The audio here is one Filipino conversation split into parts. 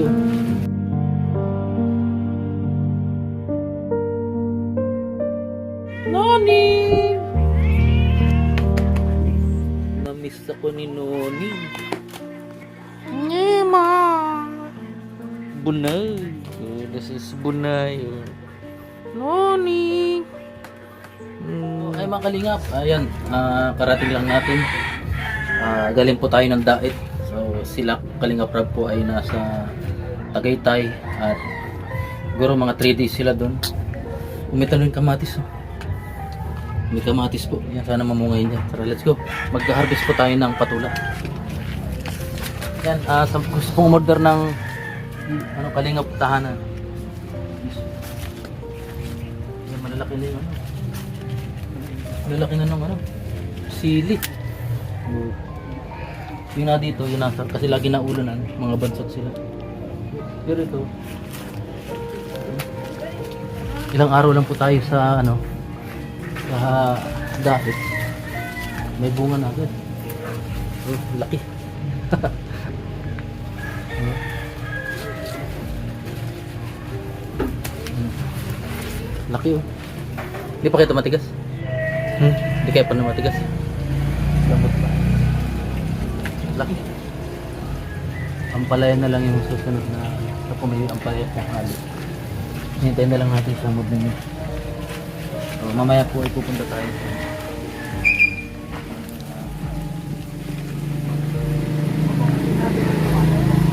oh. Noni! Namiss ako ni Noni. Nima! Bunay. Oh, this is Bunay. Oh. Noni! Ay mga kalingap, ayan, karating lang natin. Galing po tayo ng Daet. So sila Kalingap Rab po ay nasa Tagaytay at siguro mga 3 days sila doon. Umitan yung kamatis. Oh. May kamatis po. Yan, sana mamungay niya. Tara, let's go. Magka-harvest po tayo ng patula. Yan, sa gusto pong order ng Kalingap tahanan. Yan, malalaki na yung malalaki na ng sili. Yung na dito, yung nasa, kasi lagi na ulanan, mga bansot sila. Pero ito, ilang araw lang po tayo sa sa Daet. May bunga na agad. Oh, laki. Laki oh. Hindi pa kayo matigas? Hindi kaya pa na matigas? Lambot pa. Laki. Ampalaya na lang yung susunod na sa pumili ampalaya ng hali. Hintayin na lang natin sa mood ninyo. So, mamaya po ay pupunta tayo.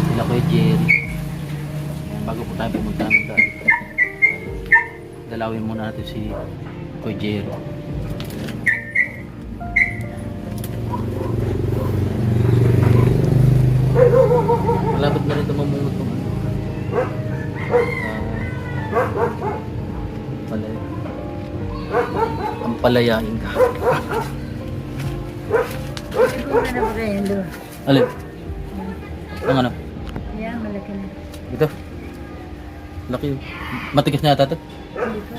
Sila ko Jerry. Bago po tayo pumunta ng Daet. Dalawin muna natin si Kuya Jerry. Malapit na rin ito mamungot ko. Ang palayain ka. Siguro na ba kayo doon? Alin? Ang ano? Yan, malaki na. Ito? Laki yun. Matigas na yata ito? Hindi pa.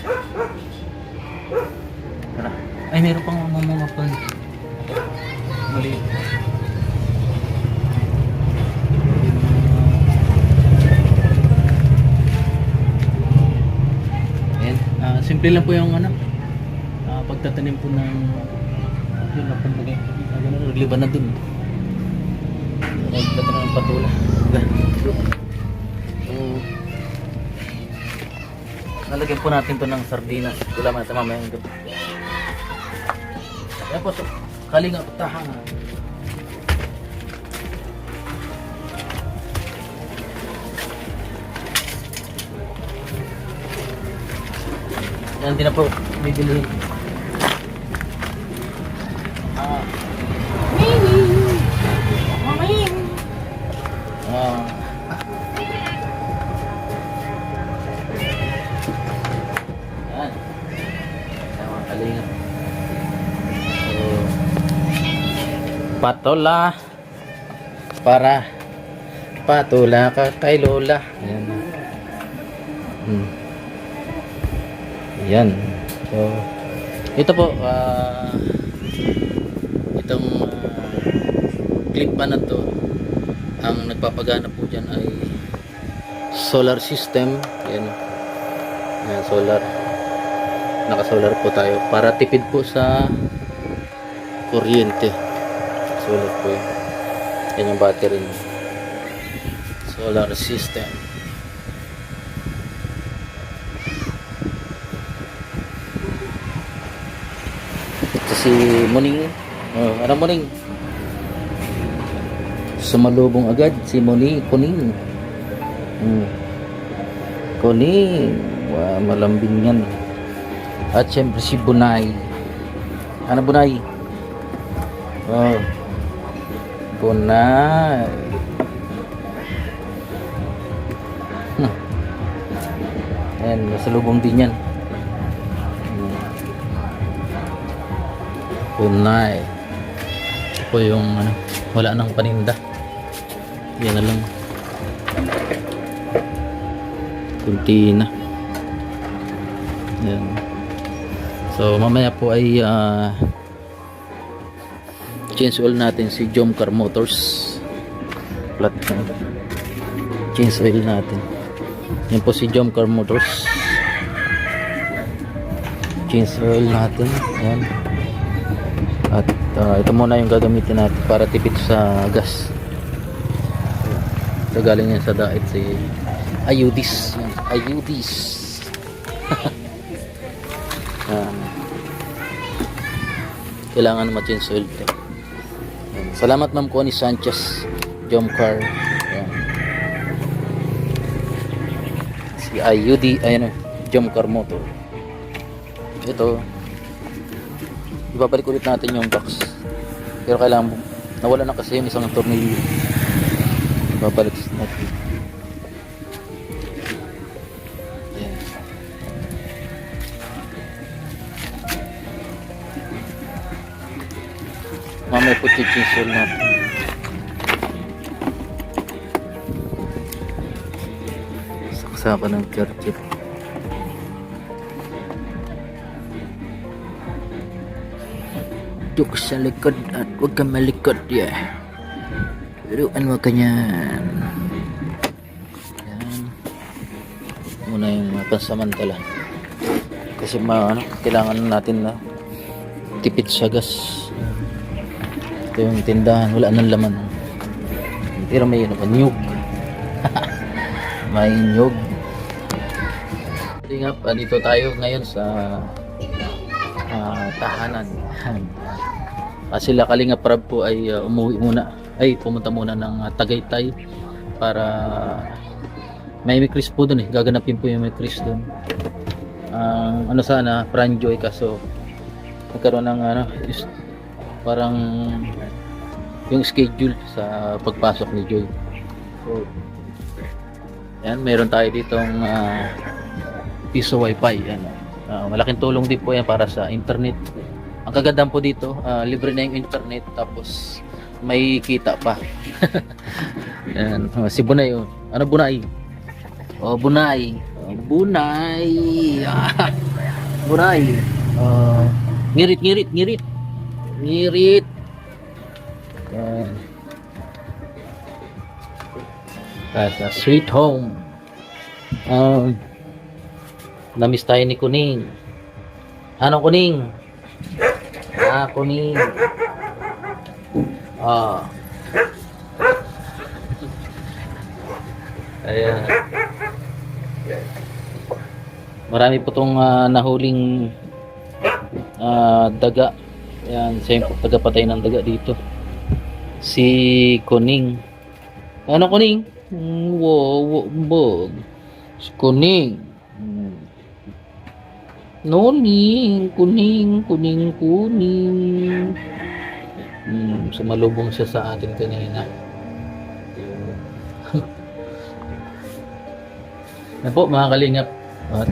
Tara. Ay, meron pang mamungot pa. Maliit. Simple lang po yung pagtatanim po ng yun na pambagay nagliban na dun pagtatanim ng patula. So nalagyan po natin to ng sardinas. Wala man sa mamaya yung gabi. Ayan po, so Kalingap tahanan. Yan din na po bibilihin. Yan. Sama Kalingap. So, patula para patula ka kay Lola. Yan. Yan. So, ito po, itong clip pa na to, ang nagpapagana po dyan ay solar system. Yan. Yan, solar. Naka-solar po tayo para tipid po sa kuryente. Solar po yun. Yan yung battery niya. Solar system. Si Muning. Oh, ano Muning? Sumalubong agad si Muning, Kuning. Kuning. Wow, malambing yan. At syempre si Bunay. Ano Bunay? Oh. Bunay. Ayan, nasalubong din yan. Bunay. Ito po yung wala nang paninda. Yan na lang. Kunti na. Yan. So mamaya po ay change oil natin si Jomcar Motors. Flat. change oil natin. Yan po si Jomcar Motors. Change oil natin. Ayan. At ito muna yung gagamitin natin para tipid sa gas. So galing yan sa dait si Ayudis. Ayudis. Kailangan ma-change oil to. Ayan. Salamat Ma'am Connie Sanchez, Jomcar. Ayan. Si Ayudi, ayun, Jomcar Motor. Ito, ibabalik ulit natin yung box. Pero kailangan, nawala na kasi yung isang tornilyo. Ibabalik natin. Ayan. Mamaya po chichinsol natin. Saksakan ng kerchip. Duk sa likod at huwag kang malikod ya. Turuan mo kanyan. Yan. Muna yung pansamantala. Kasi kailangan natin na tipid sa gas. Ito yung tindahan, wala nang laman. Pero may nyug. May nyug. Dito tayo ngayon sa tahanan. Sila Kalinga Prab po ay umuwi muna. Ay pumunta muna ng Tagaytay para may Chris po doon eh. Gaganapin po yung may Chris doon. Ano sana, Franjoy kaso nagkaroon ng parang yung schedule sa pagpasok ni Joy. So, yan, meron tayo ditong piso wifi. Yan. Malaking tulong din po yan para sa internet. Ang kagandahan po dito, libre na yung internet tapos may kita pa. Yan. Si Bunay. Ano Bunay? Bunay. Bunay. Bunay. Ngirit. Yan. Sa sweet home. Namiss tayo ni Kuning. Ano Kuning? Kuning. Ayan. Marami po itong nahuling daga. Ayan, siya yung tagapatay ng daga dito. Si Kuning. Ano Kuning? Wow. Si Kuning. Kuning. Sumalubong siya sa atin kanina. Yan po mga kalingap. At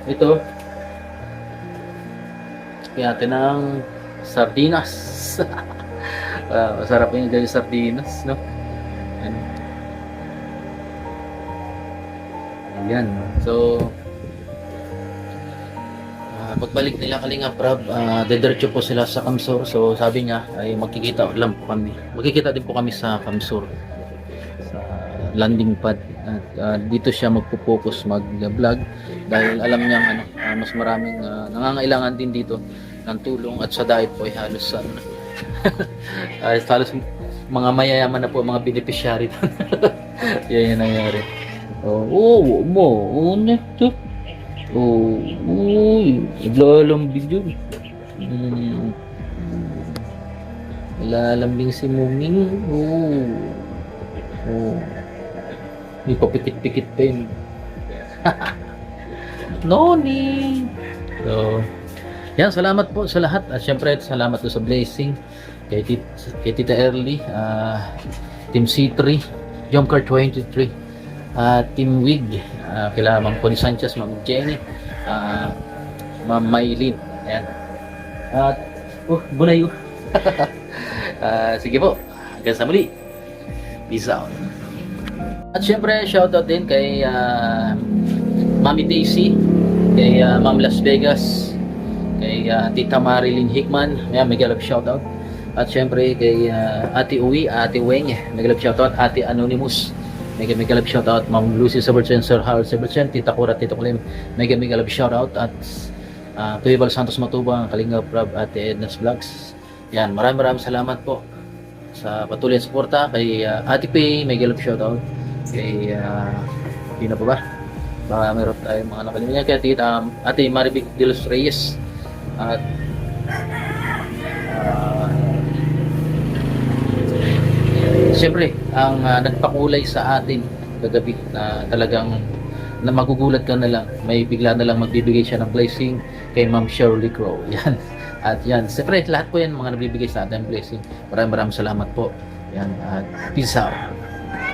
ito kaya natin ng sardinas. Masarap yung gawin sardinas, no? Ayan. So pagbalik nila Kalinga Prab, dediretso po sila sa Kamsur. So sabi niya ay magkikita lang po kami. Magkikita din po kami sa Kamsur sa landing pad. At dito siya magpo-focus mag-vlog dahil alam niya mas maraming nangangailangan din dito ng tulong at sa diet po ay halos halos mga mayayaman na po mga beneficiary. Yan yung nangyari. Neto. Naglalambing yun. Naglalambing si Muming. May papikit-pikit pa yun. Noni! So, yan, salamat po sa lahat. At syempre, salamat po sa blessing. Kay Tita Early, Team C3, Jomcar 23, Team Wig, kila Ma'am Connie Sanchez, Ma'am Jenny, Ma'am Maylin. Ayan. At, Bunay. Sige po, hanggang sa muli. Peace out. At syempre, shoutout din kay Mami Daisy, kay Ma'am Las Vegas, kay Tita Marilyn Hickman. Ayan, may galap shoutout. At syempre kay Ate Uwi, Ate Weng, mega love shoutout, Ate Anonymous, mega mega love shoutout, Ma'am Lucy Saberchen, Sir Harold Saberchen, Tita Cora, Tito Clem, mega mega love shoutout, at Kuya Val Santos Matubang, Kalinga Prab, Ate Edna's Vlogs. Yan, maraming salamat po sa patuloy na suporta kay Ate Pay, mega love shoutout, kay sino pa ba? Baka meron tayong mga nakalimutan, kay Tita Ate Marivic de los Reyes, at siyempre ang nagpakulay sa atin kagabi na talagang na magugulat ka na lang, may bigla na lang magbibigay siya ng blessing kay Ma'am Shirley Crow. Yan. At yan, siyempre lahat po yan mga nagbibigay sa atin ng blessing. Maraming salamat po. Yan, at peace out.